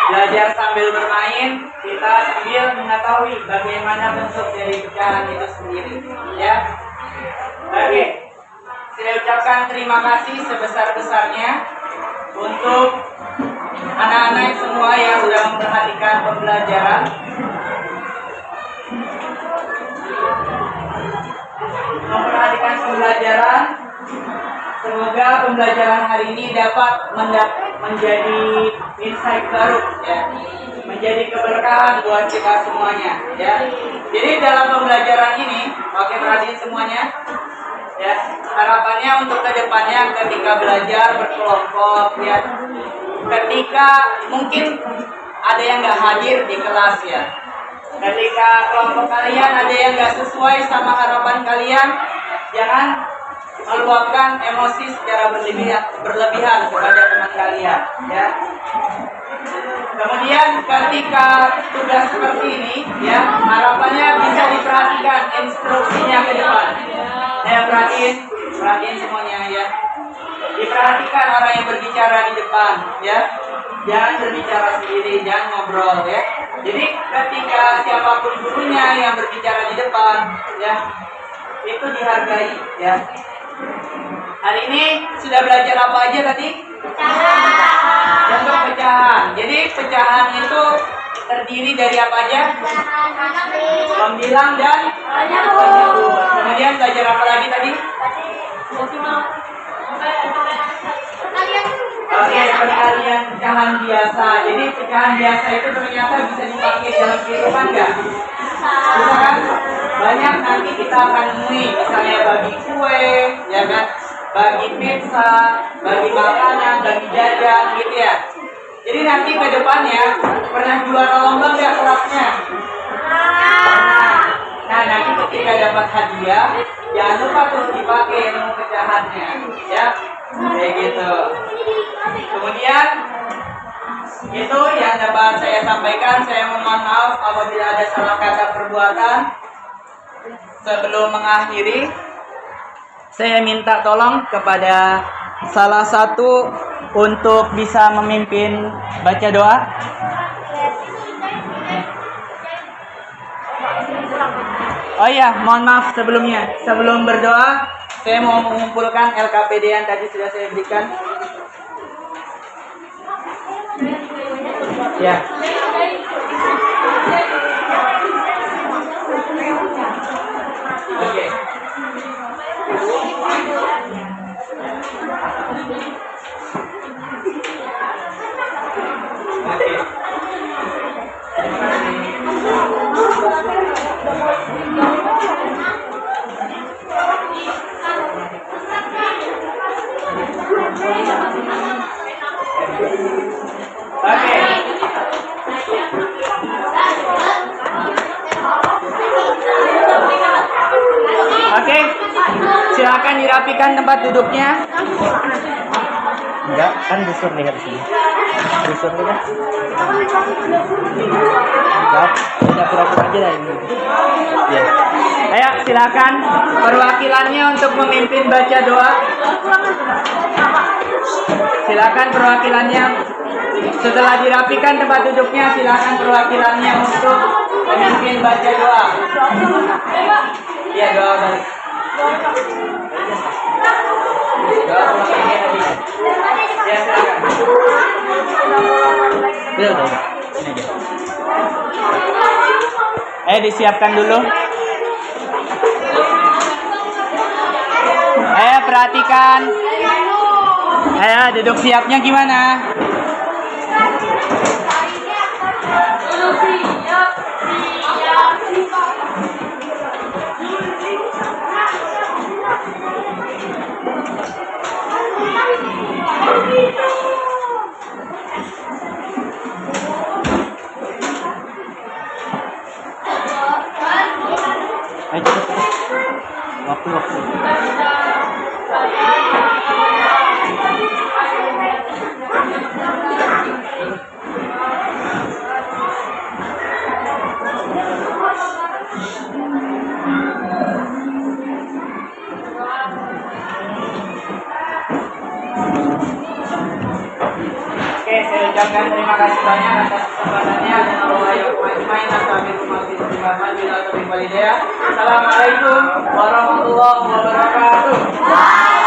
Belajar sambil bermain, kita sambil mengetahui bagaimana bentuk dari pecahan itu sendiri, ya. Oke, saya ucapkan terima kasih sebesar-besarnya untuk anak-anak semua yang sudah memperhatikan pembelajaran. Semoga pembelajaran hari ini dapat menjadi insight baru, ya, menjadi keberkahan buat kita semuanya, ya. Jadi dalam pembelajaran ini, oke, perhatiin semuanya, ya. Harapannya untuk kedepannya ketika belajar berkelompok, ya, ketika mungkin ada yang nggak hadir di kelas, ya, ketika kelompok kalian ada yang nggak sesuai sama harapan kalian, jangan meluapkan emosi secara berlebihan kepada teman kalian, ya. Kemudian ketika tugas seperti ini, ya, harapannya bisa diperhatikan instruksinya ke depan. Ya, perhatiin semuanya, ya. Diperhatikan orang yang berbicara di depan, ya. Jangan berbicara sendiri, jangan ngobrol, ya. Jadi ketika siapapun gurunya yang berbicara di depan, ya, itu dihargai, ya. Hari ini sudah belajar apa aja tadi? Bentuk pecahan. Jadi pecahan itu terdiri dari apa aja? Pembilang dan penyebut. Kemudian belajar apa lagi tadi? Oke, perkalian pecahan biasa. Jadi pecahan biasa itu ternyata bisa dipakai dalam kehidupan nggak? Bisa kan? Banyak nanti kita akan nemui, misalnya bagi kue, ya kan? Bagi pizza, bagi makanan, bagi jajan, gitu ya. Jadi nanti ke depannya pernah juara lomba nggak kelasnya? Nah, nanti ketika dapat hadiah, jangan lupa tuh dipakai ilmu pecahannya, ya, kayak gitu. Kemudian itu yang dapat saya sampaikan. Saya mohon maaf apabila ada salah kata perbuatan. Sebelum mengakhiri, saya minta tolong kepada salah satu untuk bisa memimpin baca doa. Oh iya, mohon maaf sebelumnya. Sebelum berdoa, saya mau mengumpulkan LKPD yang tadi sudah saya berikan. Ya. Oke. dirapikan tempat duduknya. Enggak, kan busur nih di sini. Busur tuh kan. Enggak, udah pura-pura aja lah ini. Ya. Ayo silakan perwakilannya untuk memimpin baca doa. Silakan perwakilannya. Setelah dirapikan tempat duduknya, silakan perwakilannya untuk memimpin baca doa. Iya, doa balik. Doa perwakilannya tadi. Ya, silakan. Udah. Ini aja. Disiapkan dulu. Perhatikan. Duduk siapnya gimana? Waktu. Oke, saya ucapkan terima kasih banyak atas kesempatannya. Assalamualaikum warahmatullahi wabarakatuh.